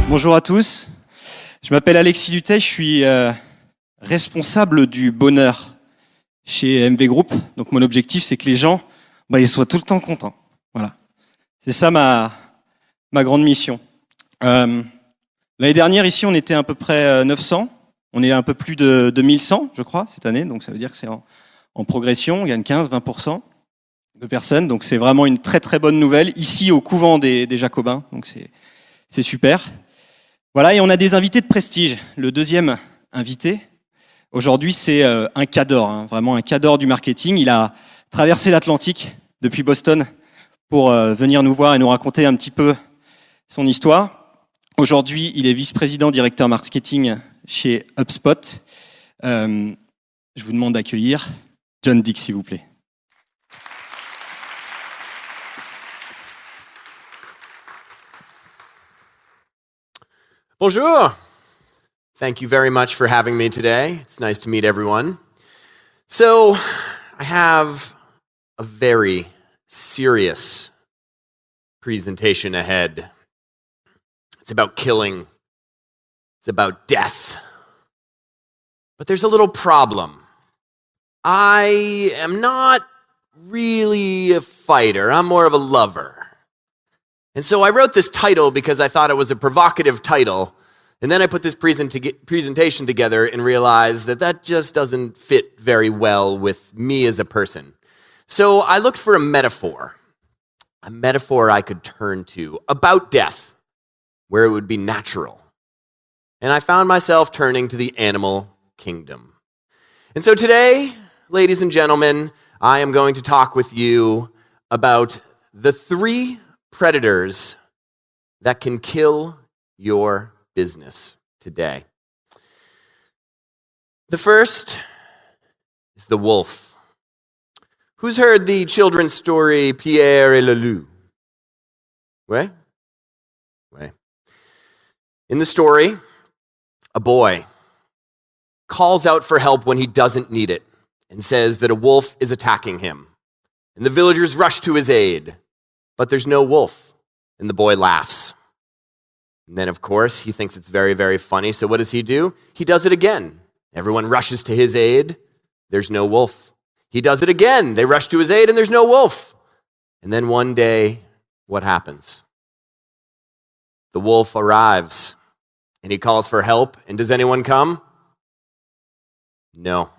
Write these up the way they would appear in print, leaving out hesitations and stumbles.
Bonjour à tous, je m'appelle Alexis Dutet, je suis responsable du bonheur chez MV Group. Donc mon objectif, c'est que les gens ils soient tout le temps contents. Voilà. C'est ça ma grande mission. L'année dernière, ici, on était à peu près 900. On est un peu plus de 1100, je crois, cette année. Donc ça veut dire que c'est en progression. On gagne 15-20% de personnes. Donc c'est vraiment une très très bonne nouvelle. Ici, au couvent des Jacobins. Donc c'est super. Voilà, et on a des invités de prestige. Le deuxième invité, aujourd'hui, c'est un cadre, vraiment un cadre du marketing. Il a traversé l'Atlantique depuis Boston pour venir nous voir et nous raconter un petit peu son histoire. Aujourd'hui, il est vice-président directeur marketing chez HubSpot. Je vous demande d'accueillir John Dick, s'il vous plaît. Bonjour. Thank you very much for having me today. It's nice to meet everyone. So, I have a very serious presentation ahead. It's about killing. It's about death. But there's a little problem. I am not really a fighter. I'm more of a lover. And so I wrote this title because I thought it was a provocative title. And then I put this presentation together and realized that just doesn't fit very well with me as a person. So I looked for a metaphor I could turn to about death, where it would be natural. And I found myself turning to the animal kingdom. And so today, ladies and gentlemen, I am going to talk with you about the 3 predators that can kill your business today. The first is the wolf. Who's heard the children's story Pierre et le Loup? Ouais? Ouais. In the story, a boy calls out for help when he doesn't need it and says that a wolf is attacking him. And the villagers rush to his aid. But there's no wolf, and the boy laughs. And then, of course, he thinks it's very, very funny, so what does he do? He does it again. Everyone rushes to his aid. There's no wolf. He does it again. They rush to his aid, and there's no wolf. And then one day, what happens? The wolf arrives, and he calls for help, and does anyone come? No.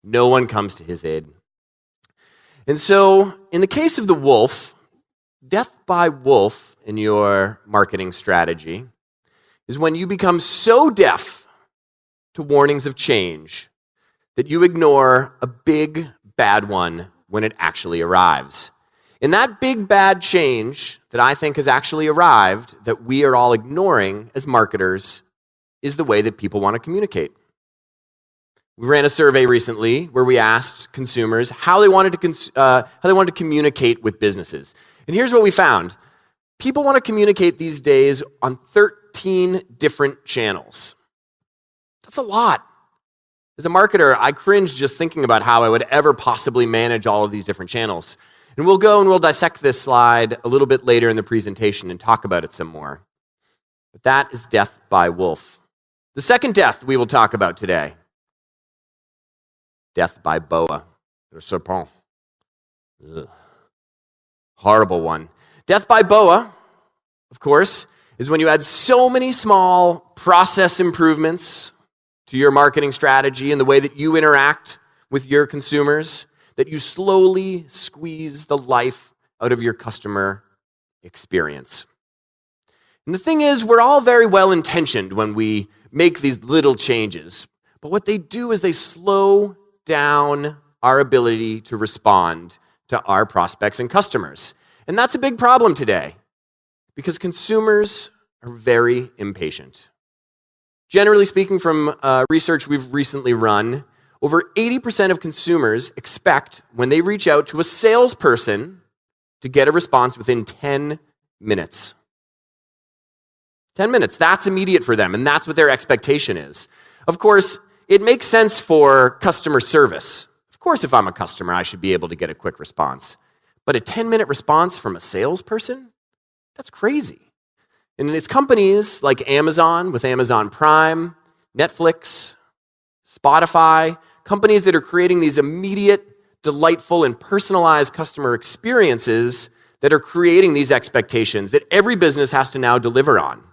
No one comes to his aid. And so, in the case of the wolf, death by wolf in your marketing strategy is when you become so deaf to warnings of change that you ignore a big, bad one when it actually arrives. And that big, bad change that I think has actually arrived, that we are all ignoring as marketers, is the way that people want to communicate. We ran a survey recently where we asked consumers how they wanted to communicate with businesses. And here's what we found. People want to communicate these days on 13 different channels. That's a lot. As a marketer, I cringe just thinking about how I would ever possibly manage all of these different channels. And we'll dissect this slide a little bit later in the presentation and talk about it some more. But that is death by wolf. The second death we will talk about today, death by boa, or serpent. Ugh. Horrible one. Death by boa, of course, is when you add so many small process improvements to your marketing strategy and the way that you interact with your consumers that you slowly squeeze the life out of your customer experience. And the thing is, we're all very well intentioned when we make these little changes, but what they do is they slow down our ability to respond to our prospects and customers. And that's a big problem today because consumers are very impatient. Generally speaking, from research we've recently run, over 80% of consumers expect when they reach out to a salesperson to get a response within 10 minutes. 10 minutes, that's immediate for them, and that's what their expectation is. Of course, it makes sense for customer service. Of course, if I'm a customer, I should be able to get a quick response. But a 10-minute response from a salesperson? That's crazy. And it's companies like Amazon with Amazon Prime, Netflix, Spotify, companies that are creating these immediate, delightful, and personalized customer experiences that are creating these expectations that every business has to now deliver on.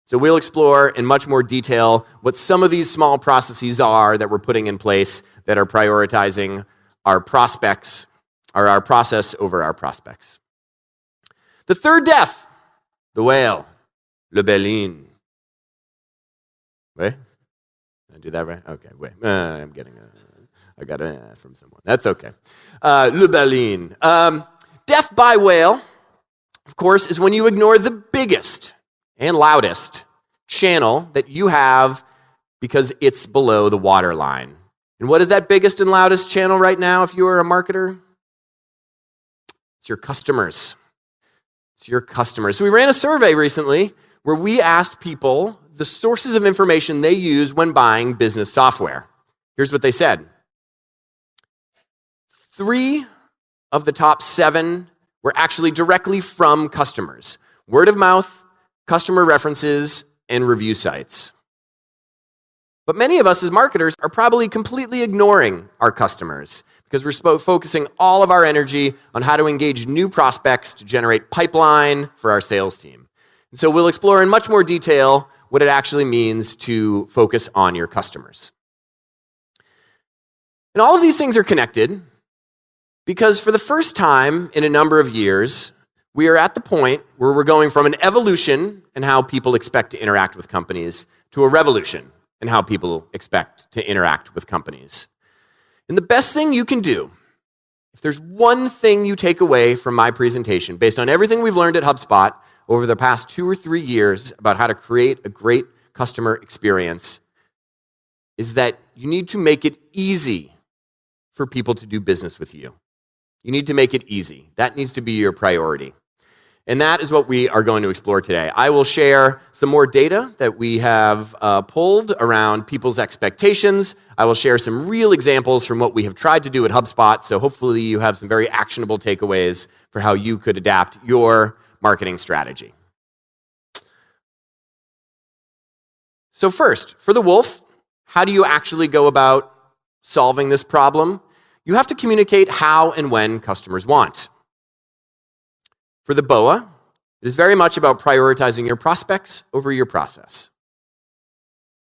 So we'll explore in much more detail what some of these small processes are that we're putting in place that are prioritizing our prospects, or our process over our prospects. The third death, the whale, le baleine. Wait, did I do that right? Okay, wait, I'm getting I got a from someone. That's okay. Le baleine. Death by whale, of course, is when you ignore the biggest and loudest channel that you have because it's below the waterline. And what is that biggest and loudest channel right now if you are a marketer? It's your customers. It's your customers. So we ran a survey recently where we asked people the sources of information they use when buying business software. Here's what they said. 3 of the top 7 were actually directly from customers. Word of mouth, customer references, and review sites. But many of us as marketers are probably completely ignoring our customers because we're focusing all of our energy on how to engage new prospects to generate pipeline for our sales team. And so we'll explore in much more detail what it actually means to focus on your customers. And all of these things are connected because for the first time in a number of years, we are at the point where we're going from an evolution in how people expect to interact with companies to a revolution in how people expect to interact with companies. And the best thing you can do, if there's one thing you take away from my presentation, based on everything we've learned at HubSpot over the past 2 or 3 years about how to create a great customer experience, is that you need to make it easy for people to do business with you. You need to make it easy. That needs to be your priority. And that is what we are going to explore today. I will share some more data that we have pulled around people's expectations. I will share some real examples from what we have tried to do at HubSpot, so hopefully you have some very actionable takeaways for how you could adapt your marketing strategy. So first, for the wolf, how do you actually go about solving this problem? You have to communicate how and when customers want. For the boa, it is very much about prioritizing your prospects over your process.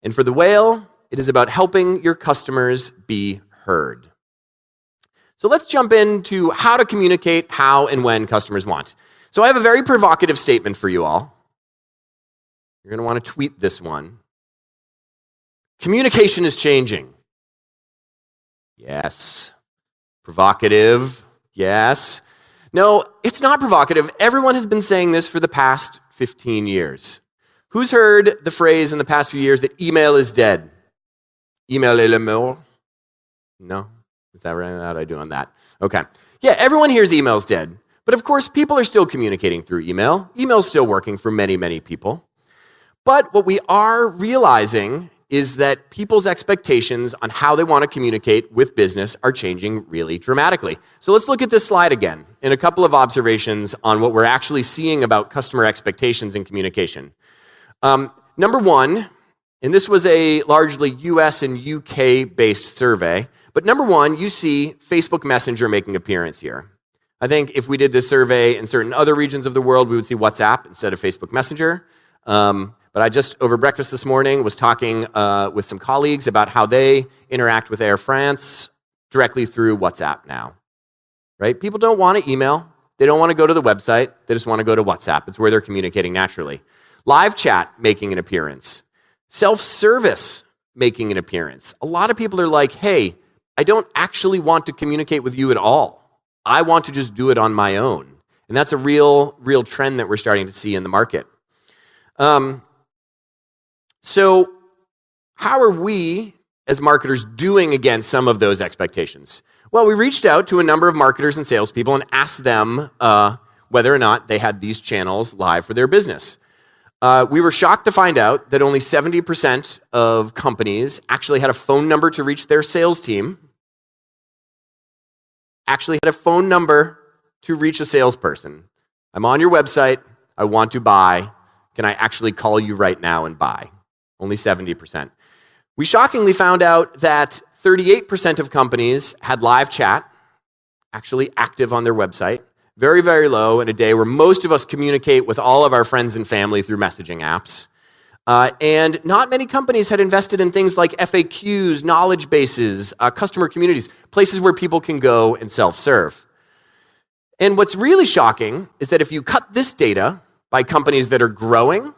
And for the whale, it is about helping your customers be heard. So let's jump into how to communicate how and when customers want. So I have a very provocative statement for you all. You're going to want to tweet this one. Communication is changing. Yes. Provocative. Yes. No, it's not provocative. Everyone has been saying this for the past 15 years. Who's heard the phrase in the past few years that email is dead? Email est le mort? No? Is that right? How do I do on that? Okay. Yeah, everyone hears email's dead. But of course, people are still communicating through email. Email's still working for many, many people. But what we are realizing is that people's expectations on how they want to communicate with business are changing really dramatically. So let's look at this slide again and a couple of observations on what we're actually seeing about customer expectations in communication. Number one, and this was a largely US and UK based survey, but number one, you see Facebook Messenger making an appearance here. I think if we did this survey in certain other regions of the world, we would see WhatsApp instead of Facebook Messenger. But I just, over breakfast this morning, was talking with some colleagues about how they interact with Air France directly through WhatsApp now. Right? People don't want to email. They don't want to go to the website. They just want to go to WhatsApp. It's where they're communicating naturally. Live chat making an appearance. Self-service making an appearance. A lot of people are like, hey, I don't actually want to communicate with you at all. I want to just do it on my own. And that's a real trend that we're starting to see in the market. So how are we, as marketers, doing against some of those expectations? Well, we reached out to a number of marketers and salespeople and asked them whether or not they had these channels live for their business. We were shocked to find out that only 70% of companies actually had a phone number to reach their sales team, actually had a phone number to reach a salesperson. I'm on your website. I want to buy. Can I actually call you right now and buy? Only 70%. We shockingly found out that 38% of companies had live chat, actually active on their website. Very, very low in a day where most of us communicate with all of our friends and family through messaging apps. And not many companies had invested in things like FAQs, knowledge bases, customer communities, places where people can go and self-serve. And what's really shocking is that if you cut this data by companies that are growing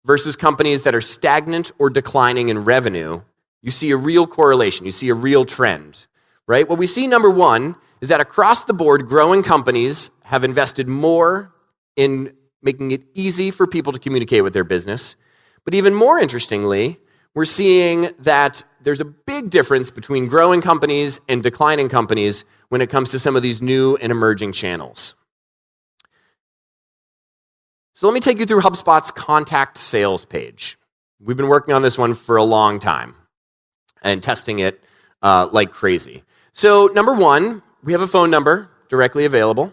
versus companies that are stagnant or declining in revenue, you see a real correlation, you see a real trend, right? What we see, number one, is that across the board, growing companies have invested more in making it easy for people to communicate with their business. But even more interestingly, we're seeing that there's a big difference between growing companies and declining companies when it comes to some of these new and emerging channels. So let me take you through HubSpot's contact sales page. We've been working on this one for a long time and testing it like crazy. So number one, we have a phone number directly available.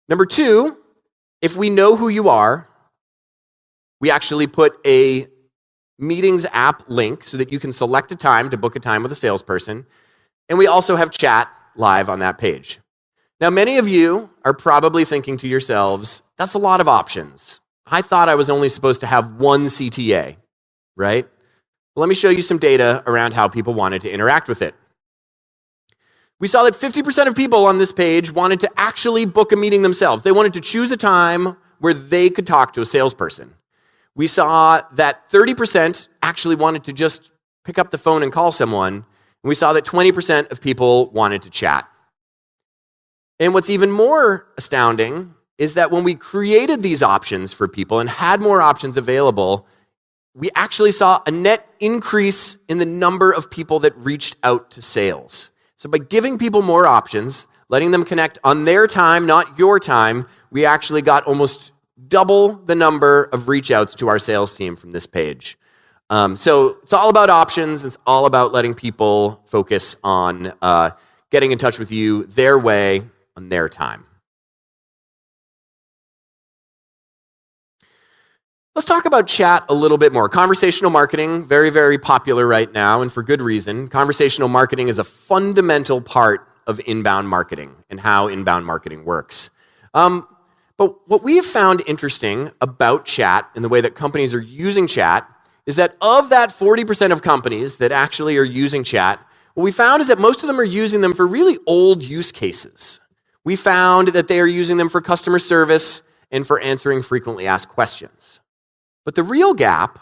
Number two, if we know who you are, we actually put a meetings app link so that you can select a time to book a time with a salesperson. And we also have chat live on that page. Now, many of you are probably thinking to yourselves, that's a lot of options. I thought I was only supposed to have one CTA, right? Well, let me show you some data around how people wanted to interact with it. We saw that 50% of people on this page wanted to actually book a meeting themselves. They wanted to choose a time where they could talk to a salesperson. We saw that 30% actually wanted to just pick up the phone and call someone. And we saw that 20% of people wanted to chat. And what's even more astounding is that when we created these options for people and had more options available, we actually saw a net increase in the number of people that reached out to sales. So by giving people more options, letting them connect on their time, not your time, we actually got almost double the number of reach outs to our sales team from this page. So it's all about options. It's all about letting people focus on getting in touch with you their way, on their time. Let's talk about chat a little bit more. Conversational marketing, very, very popular right now, and for good reason. Conversational marketing is a fundamental part of inbound marketing and how inbound marketing works. But what we have found interesting about chat and the way that companies are using chat is that of that 40% of companies that actually are using chat, what we found is that most of them are using them for really old use cases. We found that they are using them for customer service and for answering frequently asked questions. But the real gap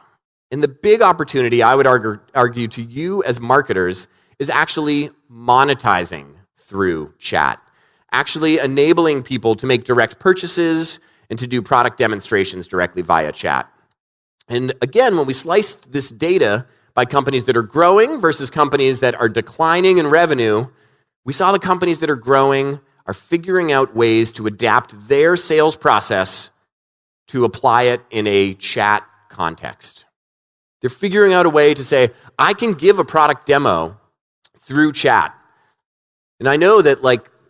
and the big opportunity, I would argue to you as marketers, is actually monetizing through chat. Actually enabling people to make direct purchases and to do product demonstrations directly via chat. And again, when we sliced this data by companies that are growing versus companies that are declining in revenue, we saw the companies that are growing are figuring out ways to adapt their sales process to apply it in a chat context. They're figuring out a way to say, I can give a product demo through chat. And I know that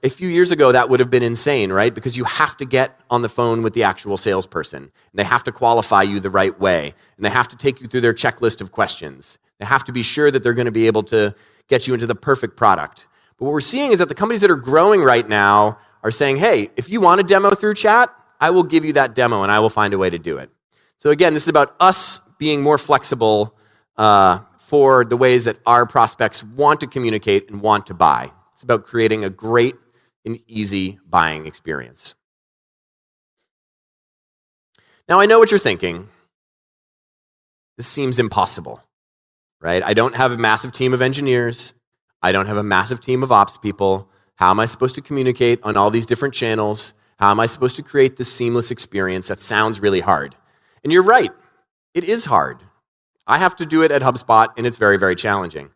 a few years ago, that would have been insane, right? Because you have to get on the phone with the actual salesperson. And they have to qualify you the right way. And they have to take you through their checklist of questions. They have to be sure that they're going to be able to get you into the perfect product. But what we're seeing is that the companies that are growing right now are saying, hey, if you want a demo through chat, I will give you that demo and I will find a way to do it. So again, this is about us being more flexible for the ways that our prospects want to communicate and want to buy. It's about creating a great and easy buying experience. Now, I know what you're thinking. This seems impossible, right? I don't have a massive team of engineers. I don't have a massive team of ops people. How am I supposed to communicate on all these different channels? How am I supposed to create this seamless experience? That sounds really hard. And you're right. It is hard. I have to do it at HubSpot, and it's very, very challenging.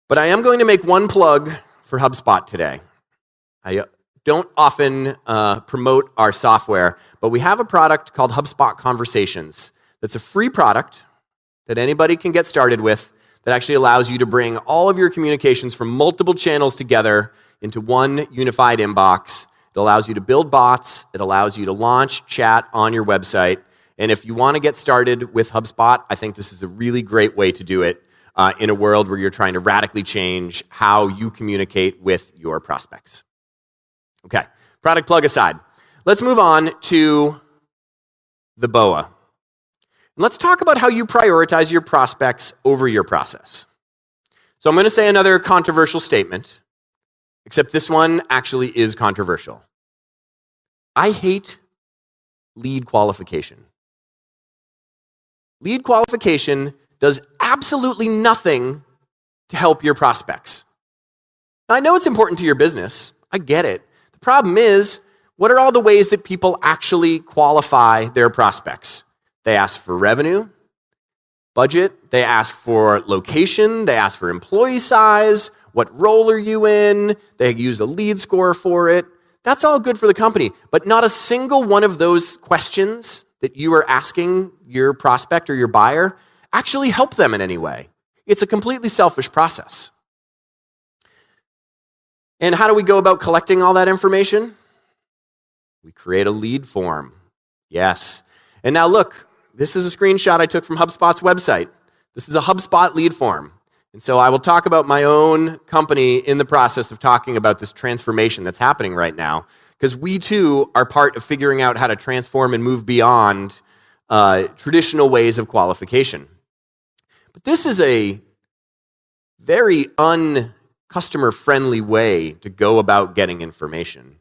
But I am going to make one plug for HubSpot today. I don't often promote our software, but we have a product called HubSpot Conversations. That's a free product that anybody can get started with that actually allows you to bring all of your communications from multiple channels together into one unified inbox. It It allows you to build bots. It allows you to launch chat on your website. And if you want to get started with HubSpot, I think this is a really great way to do it in a world where you're trying to radically change how you communicate with your prospects. Okay, product plug aside. Let's move on to the BOA. And let's talk about how you prioritize your prospects over your process. So I'm going to say another controversial statement, except this one actually is controversial. I hate lead qualification. Lead qualification does absolutely nothing to help your prospects. Now, I know it's important to your business. I get it. The problem is, what are all the ways that people actually qualify their prospects? They ask for revenue, budget, they ask for location, they ask for employee size, what role are you in, they use a lead score for it. That's all good for the company, but not a single one of those questions that you are asking your prospect or your buyer actually help them in any way. It's a completely selfish process. And how do we go about collecting all that information? We create a lead form. Yes. And now look, this is a screenshot I took from HubSpot's website. This is a HubSpot lead form. And so I will talk about my own company in the process of talking about this transformation that's happening right now, because we too are part of figuring out how to transform and move beyond traditional ways of qualification. But this is a very un-customer-friendly way to go about getting information.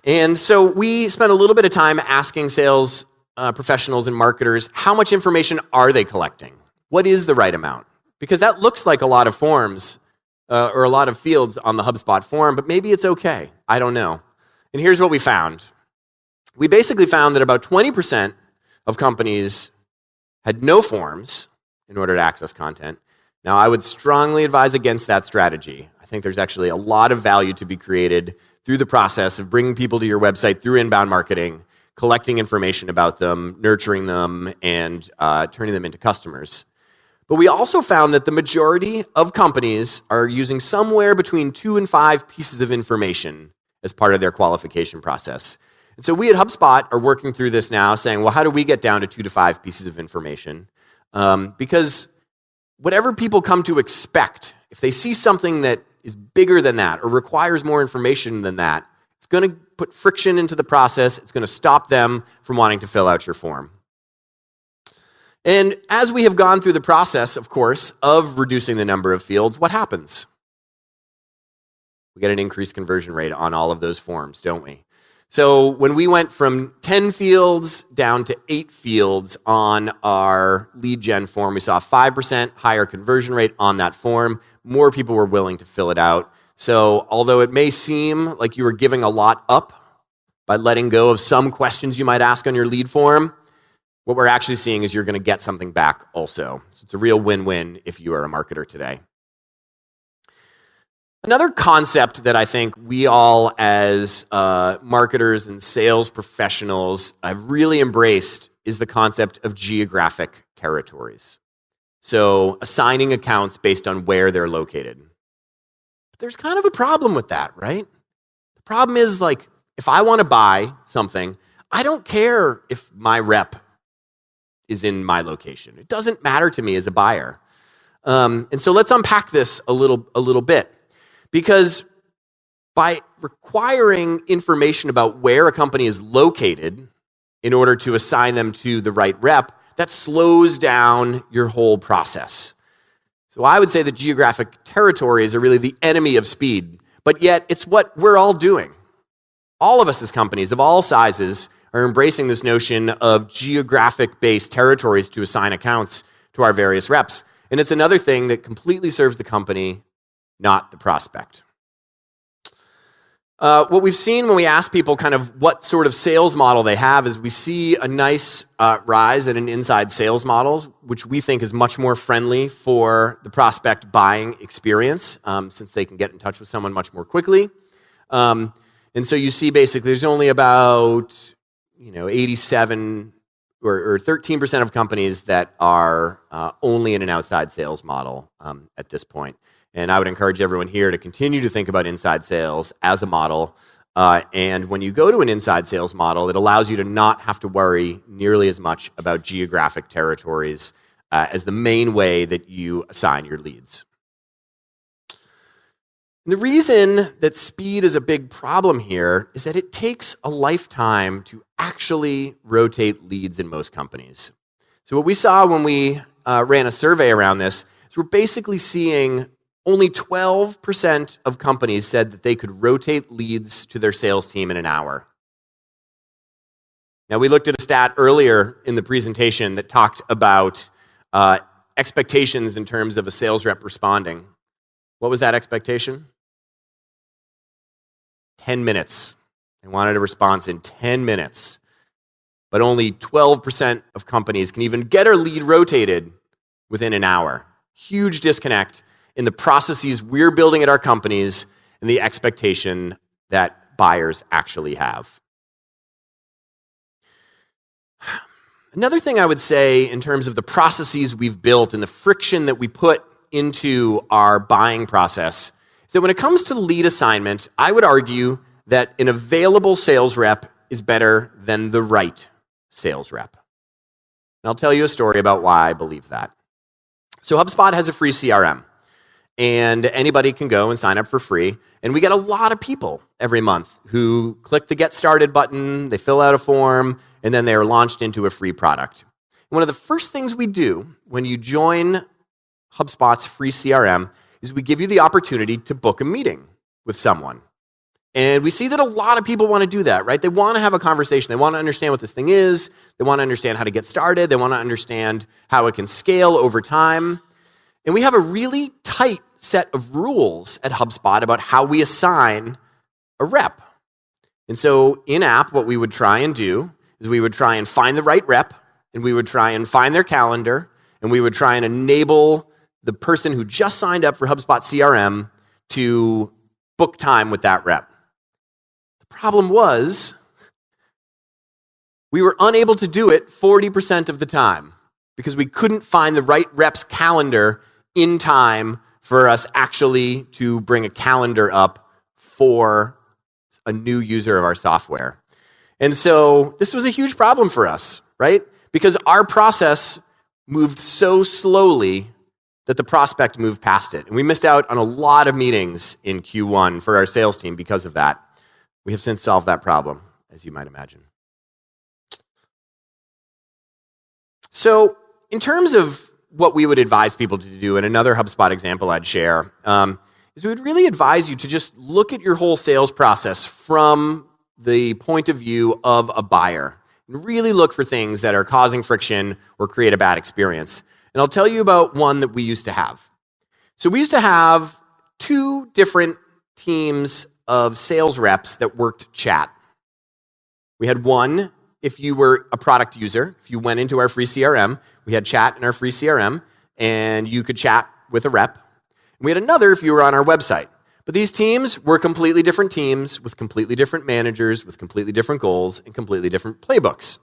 And so we spent a little bit of time asking sales professionals and marketers, how much information are they collecting? What is the right amount? Because that looks like a lot of forms or a lot of fields on the HubSpot form, but maybe it's okay. I don't know. And here's what we found. We basically found that about 20% of companies had no forms in order to access content. Now, I would strongly advise against that strategy. I think there's actually a lot of value to be created through the process of bringing people to your website through inbound marketing, collecting information about them, nurturing them, and turning them into customers. But we also found that the majority of companies are using somewhere between 2 and 5 pieces of information as part of their qualification process. And so we at HubSpot are working through this now, saying, well, how do we get down to 2 to 5 pieces of information? Because whatever people come to expect, if they see something that is bigger than that or requires more information than that, it's going to put friction into the process. It's going to stop them from wanting to fill out your form. And as we have gone through the process, of course, of reducing the number of fields, what happens? We get an increased conversion rate on all of those forms, don't we? So when we went from 10 fields down to 8 fields on our lead gen form, we saw a 5% higher conversion rate on that form. More people were willing to fill it out. So although it may seem like you were giving a lot up by letting go of some questions you might ask on your lead form, what we're actually seeing is you're going to get something back also. So it's a real win-win if you are a marketer today. Another concept that I think we all as marketers and sales professionals have really embraced is the concept of geographic territories. So assigning accounts based on where they're located. But there's kind of a problem with that, right? The problem is, like, if I want to buy something, I don't care if my rep is in my location. It doesn't matter to me as a buyer. And so let's unpack this a little bit. Because by requiring information about where a company is located in order to assign them to the right rep, that slows down your whole process. So I would say that geographic territories are really the enemy of speed, but yet it's what we're all doing. All of us as companies of all sizes are embracing this notion of geographic-based territories to assign accounts to our various reps. And it's another thing that completely serves the company, not the prospect. What we've seen when we ask people kind of what sort of sales model they have is we see a nice rise in an inside sales model, which we think is much more friendly for the prospect buying experience, since they can get in touch with someone much more quickly. And so you see basically there's only about 87 or 13% of companies that are only in an outside sales model at this point. And I would encourage everyone here to continue to think about inside sales as a model And when you go to an inside sales model, it allows you to not have to worry nearly as much about geographic territories as the main way that you assign your leads. And the reason that speed is a big problem here is that it takes a lifetime to actually rotate leads in most companies. So what we saw when we ran a survey around this is we're basically seeing only 12% of companies said that they could rotate leads to their sales team in an hour. Now, we looked at a stat earlier in the presentation that talked about expectations in terms of a sales rep responding. What was that expectation? 10 minutes. They wanted a response in 10 minutes. But only 12% of companies can even get a lead rotated within an hour. Huge disconnect in the processes we're building at our companies and the expectation that buyers actually have. Another thing I would say in terms of the processes we've built and the friction that we put into our buying process is that when it comes to lead assignment, I would argue that an available sales rep is better than the right sales rep. And I'll tell you a story about why I believe that. So HubSpot has a free CRM. And anybody can go and sign up for free. And we get a lot of people every month who click the Get Started button, they fill out a form, and then they are launched into a free product. And one of the first things we do when you join HubSpot's free CRM is we give you the opportunity to book a meeting with someone. And we see that a lot of people want to do that, right? They want to have a conversation. They want to understand what this thing is. They want to understand how to get started. They want to understand how it can scale over time. And we have a really tight set of rules at HubSpot about how we assign a rep. And so in-app, what we would try and do is we would try and find the right rep, and we would try and find their calendar, and we would try and enable the person who just signed up for HubSpot CRM to book time with that rep. The problem was we were unable to do it 40% of the time because we couldn't find the right rep's calendar in time for us actually to bring a calendar up for a new user of our software. And so this was a huge problem for us, right? Because our process moved so slowly that the prospect moved past it. And we missed out on a lot of meetings in Q1 for our sales team because of that. We have since solved that problem, as you might imagine. So in terms of what we would advise people to do, and another HubSpot example I'd share, is we would really advise you to just look at your whole sales process from the point of view of a buyer and really look for things that are causing friction or create a bad experience. And I'll tell you about one that we used to have. So we used to have 2 different teams of sales reps that worked chat. We had one, if you were a product user, if you went into our free CRM, we had chat in our free CRM, and you could chat with a rep. And we had another if you were on our website. But these teams were completely different teams with completely different managers, with completely different goals, and completely different playbooks.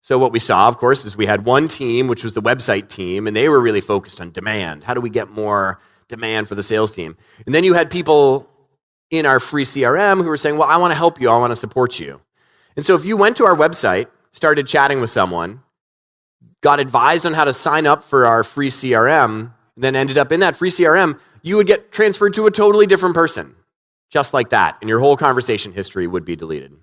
So what we saw, of course, is we had one team, which was the website team, and they were really focused on demand. How do we get more demand for the sales team? And then you had people in our free CRM who were saying, well, I want to help you, I want to support you. And so if you went to our website, started chatting with someone, got advised on how to sign up for our free CRM, and then ended up in that free CRM, you would get transferred to a totally different person, just like that, and your whole conversation history would be deleted.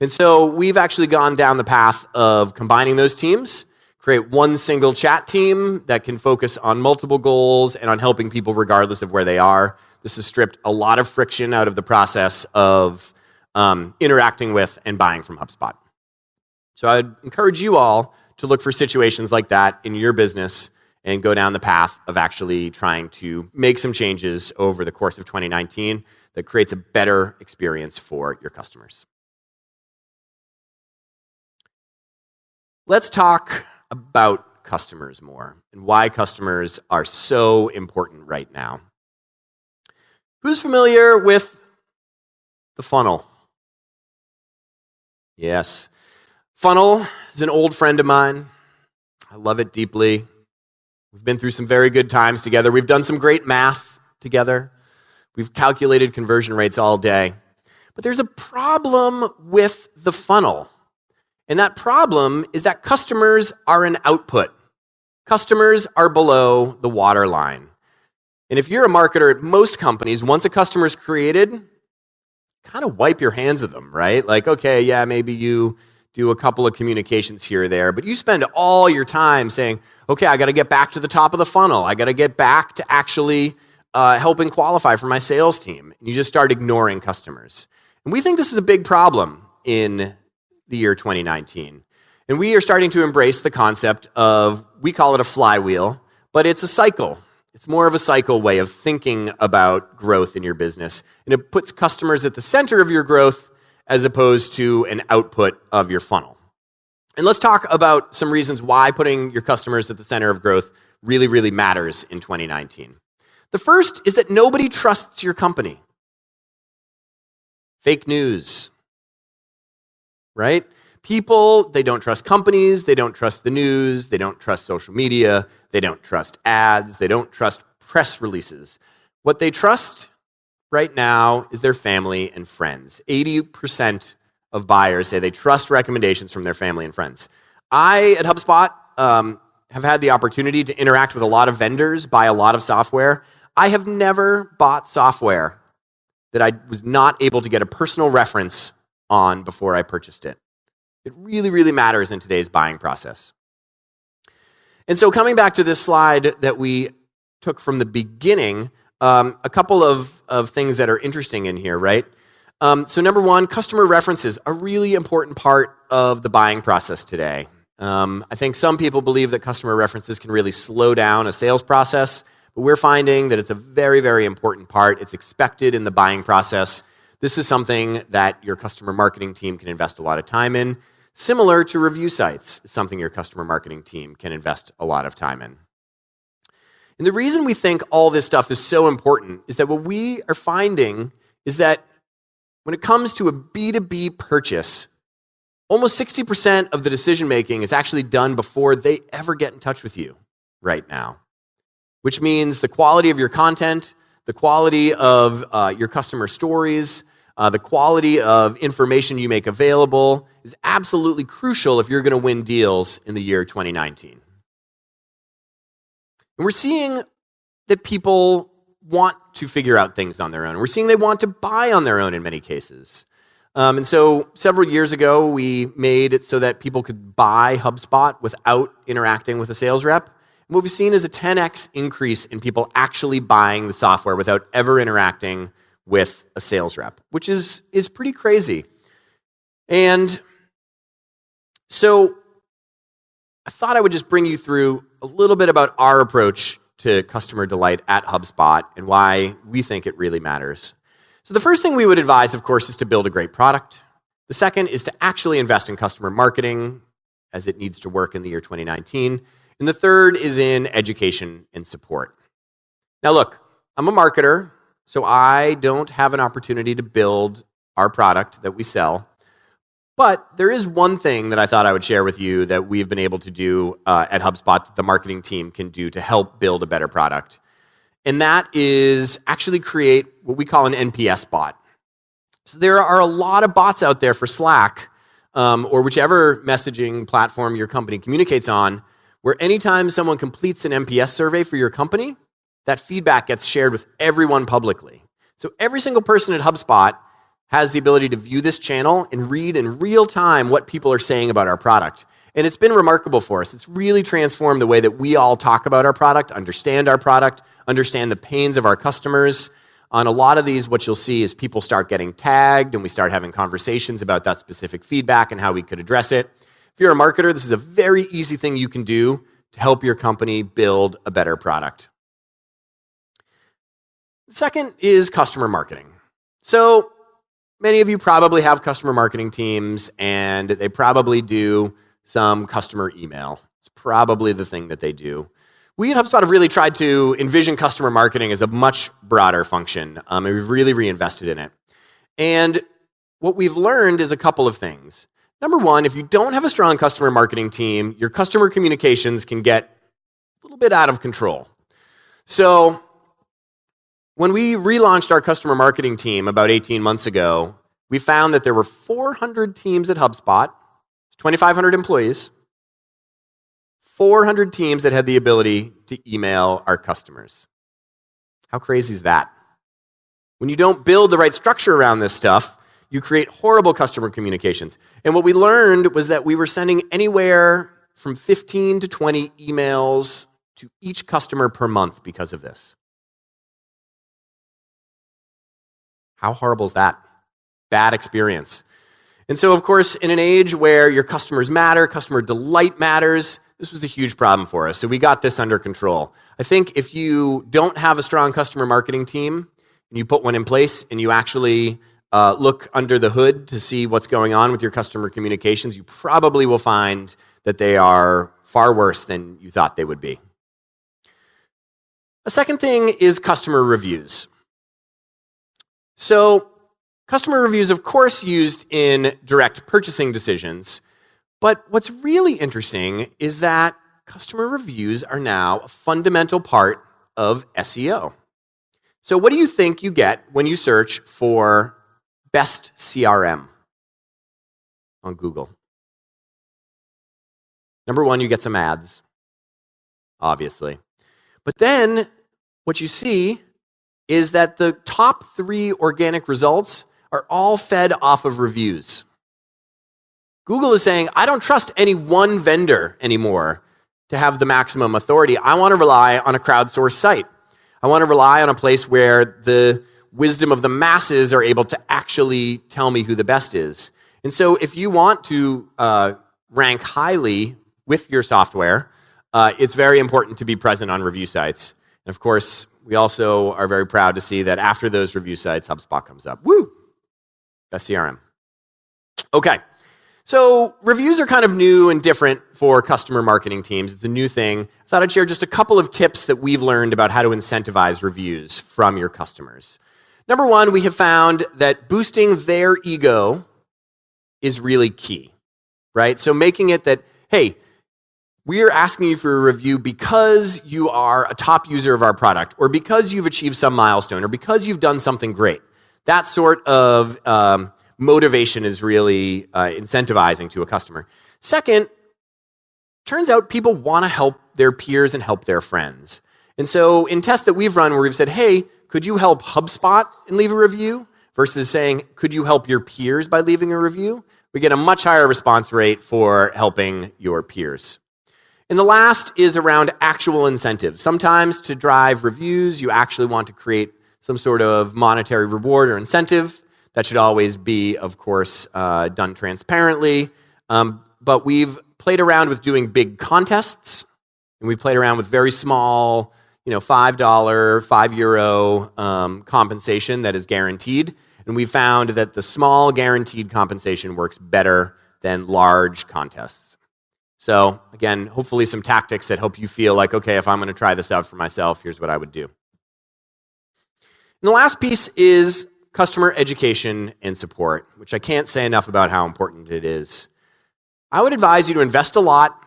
And so we've actually gone down the path of combining those teams, create one single chat team that can focus on multiple goals and on helping people regardless of where they are. This has stripped a lot of friction out of the process of interacting with and buying from HubSpot. So I'd encourage you all to look for situations like that in your business and go down the path of actually trying to make some changes over the course of 2019 that creates a better experience for your customers. Let's talk about customers more and why customers are so important right now. Who's familiar with the funnel? Yes. Funnel is an old friend of mine. I love it deeply. We've been through some very good times together. We've done some great math together. We've calculated conversion rates all day. But there's a problem with the funnel. And that problem is that customers are an output. Customers are below the waterline. And if you're a marketer at most companies, once a customer is created, kind of wipe your hands of them, right? Like, okay, yeah, maybe you do a couple of communications here or there, but you spend all your time saying, okay, I got to get back to the top of the funnel. I got to get back to actually helping qualify for my sales team. And you just start ignoring customers. And we think this is a big problem in the year 2019. And we are starting to embrace the concept of, we call it a flywheel, but it's a cycle. It's more of a cycle way of thinking about growth in your business. And it puts customers at the center of your growth as opposed to an output of your funnel. And let's talk about some reasons why putting your customers at the center of growth really, really matters in 2019. The first is that nobody trusts your company. Fake news, right? People, they don't trust companies, they don't trust the news, they don't trust social media, they don't trust ads, they don't trust press releases. What they trust right now is their family and friends. 80% of buyers say they trust recommendations from their family and friends. I, at HubSpot, have had the opportunity to interact with a lot of vendors, buy a lot of software. I have never bought software that I was not able to get a personal reference on before I purchased it. It really, really matters in today's buying process. And so coming back to this slide that we took from the beginning, a couple of things that are interesting in here, right? So number one, customer references, a really important part of the buying process today. I think some people believe that customer references can really slow down a sales process, but we're finding that it's a very, very important part. It's expected in the buying process. This is something that your customer marketing team can invest a lot of time in. Similar to review sites, something your customer marketing team can invest a lot of time in. And the reason we think all this stuff is so important is that what we are finding is that when it comes to a B2B purchase, almost 60% of the decision making is actually done before they ever get in touch with you right now, which means the quality of your content, the quality of your customer stories, the quality of information you make available is absolutely crucial if you're going to win deals in the year 2019. And we're seeing that people want to figure out things on their own. We're seeing they want to buy on their own in many cases. And so several years ago, we made it so that people could buy HubSpot without interacting with a sales rep. And what we've seen is a 10x increase in people actually buying the software without ever interacting with a sales rep, which is pretty crazy. And so I thought I would just bring you through a little bit about our approach to customer delight at HubSpot and why we think it really matters. So the first thing we would advise, of course, is to build a great product. The second is to actually invest in customer marketing as it needs to work in the year 2019. And the third is in education and support. Now look, I'm a marketer, so I don't have an opportunity to build our product that we sell. But there is one thing that I thought I would share with you that we've been able to do at HubSpot that the marketing team can do to help build a better product. And that is actually create what we call an NPS bot. So there are a lot of bots out there for Slack or whichever messaging platform your company communicates on, where anytime someone completes an NPS survey for your company, that feedback gets shared with everyone publicly. So every single person at HubSpot has the ability to view this channel and read in real time what people are saying about our product. And it's been remarkable for us. It's really transformed the way that we all talk about our product, understand the pains of our customers. On a lot of these, what you'll see is people start getting tagged and we start having conversations about that specific feedback and how we could address it. If you're a marketer, this is a very easy thing you can do to help your company build a better product. The second is customer marketing. So many of you probably have customer marketing teams and they probably do some customer email. It's probably the thing that they do. We at HubSpot have really tried to envision customer marketing as a much broader function, and we've really reinvested in it. And what we've learned is a couple of things. Number one, if you don't have a strong customer marketing team, your customer communications can get a little bit out of control. So when we relaunched our customer marketing team about 18 months ago, we found that there were 400 teams at HubSpot, 2,500 employees, 400 teams that had the ability to email our customers. How crazy is that? When you don't build the right structure around this stuff, you create horrible customer communications. And what we learned was that we were sending anywhere from 15 to 20 emails to each customer per month because of this. How horrible is that? Bad experience. And so, of course, in an age where your customers matter, customer delight matters, this was a huge problem for us. So we got this under control. I think if you don't have a strong customer marketing team, and you put one in place, and you actually look under the hood to see what's going on with your customer communications, you probably will find that they are far worse than you thought they would be. A second thing is customer reviews. So customer reviews, of course, used in direct purchasing decisions, but what's really interesting is that customer reviews are now a fundamental part of SEO. So what do you think you get when you search for best CRM on Google? Number one, you get some ads, obviously. But then what you see is that the top 3 organic results are all fed off of reviews. Google is saying, I don't trust any one vendor anymore to have the maximum authority. I want to rely on a crowdsourced site. I want to rely on a place where the wisdom of the masses are able to actually tell me who the best is. And so if you want to rank highly with your software, it's very important to be present on review sites. And of course, we also are very proud to see that after those review sites, HubSpot comes up. Woo! Best CRM. Okay. So reviews are kind of new and different for customer marketing teams. It's a new thing. I thought I'd share just a couple of tips that we've learned about how to incentivize reviews from your customers. Number one, we have found that boosting their ego is really key, right? So making it that, hey, we're asking you for a review because you are a top user of our product, or because you've achieved some milestone, or because you've done something great. That sort of motivation is really incentivizing to a customer. Second, turns out people want to help their peers and help their friends. And so in tests that we've run where we've said, hey, could you help HubSpot and leave a review? Versus saying, could you help your peers by leaving a review? We get a much higher response rate for helping your peers. And the last is around actual incentives. Sometimes to drive reviews, you actually want to create some sort of monetary reward or incentive. That should always be, of course, done transparently. But we've played around with doing big contests, and we've played around with very small, $5, €5 compensation that is guaranteed. And we found that the small guaranteed compensation works better than large contests. So again, hopefully some tactics that help you feel like, okay, if I'm going to try this out for myself, here's what I would do. And the last piece is customer education and support, which I can't say enough about how important it is. I would advise you to invest a lot,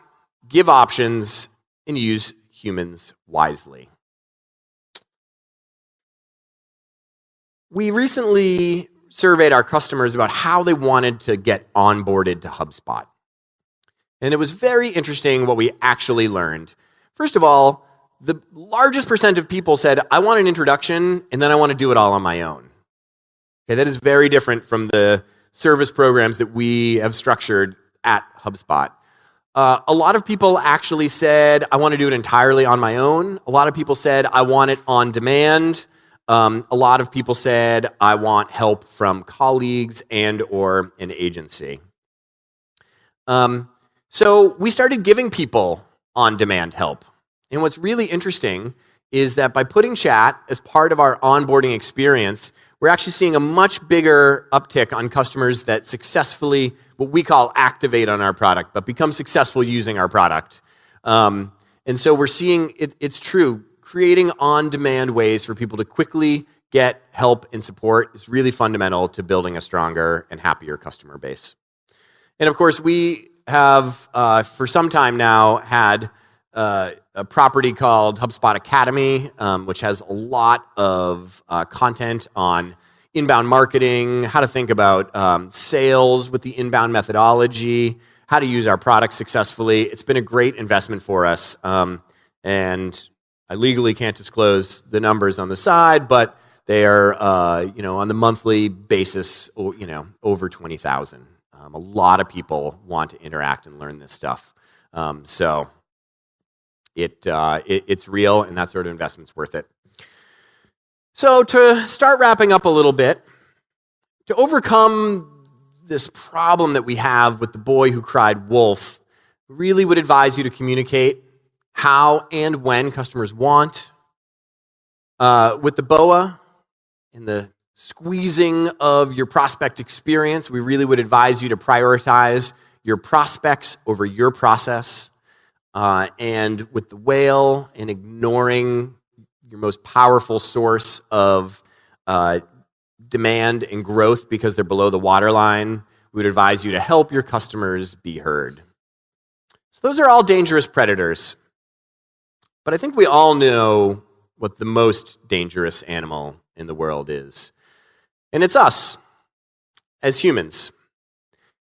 give options, and use humans wisely. We recently surveyed our customers about how they wanted to get onboarded to HubSpot. And it was very interesting what we actually learned. First of all, the largest percent of people said, I want an introduction, and then I want to do it all on my own. Okay, that is very different from the service programs that we have structured at HubSpot. A lot of people actually said, I want to do it entirely on my own. A lot of people said, I want it on demand. A lot of people said, I want help from colleagues and or an agency. So we started giving people on-demand help. And what's really interesting is that by putting chat as part of our onboarding experience, we're actually seeing a much bigger uptick on customers that successfully, what we call activate on our product, but become successful using our product. And so we're seeing, it's true, creating on-demand ways for people to quickly get help and support is really fundamental to building a stronger and happier customer base. And of course, we have, for some time now, had a property called HubSpot Academy, which has a lot of content on inbound marketing, how to think about sales with the inbound methodology, how to use our products successfully. It's been a great investment for us. And I legally can't disclose the numbers on the side, but they are, on the monthly basis, over 20,000. A lot of people want to interact and learn this stuff. So it's real, and that sort of investment's worth it. So to start wrapping up a little bit, to overcome this problem that we have with the boy who cried wolf, really would advise you to communicate how and when customers want. With the BOA and the squeezing of your prospect experience, we really would advise you to prioritize your prospects over your process. And with the whale and ignoring your most powerful source of demand and growth because they're below the waterline, we would advise you to help your customers be heard. So those are all dangerous predators. But I think we all know what the most dangerous animal in the world is. And it's us, as humans.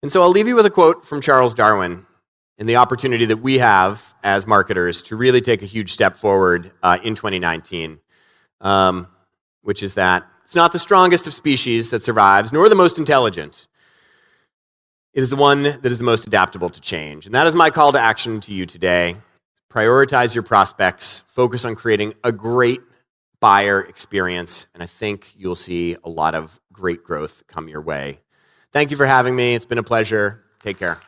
And so I'll leave you with a quote from Charles Darwin and the opportunity that we have as marketers to really take a huge step forward in 2019, which is that it's not the strongest of species that survives, nor the most intelligent. It is the one that is the most adaptable to change. And that is my call to action to you today. Prioritize your prospects, focus on creating a great buyer experience, and I think you'll see a lot of great growth come your way. Thank you for having me. It's been a pleasure. Take care.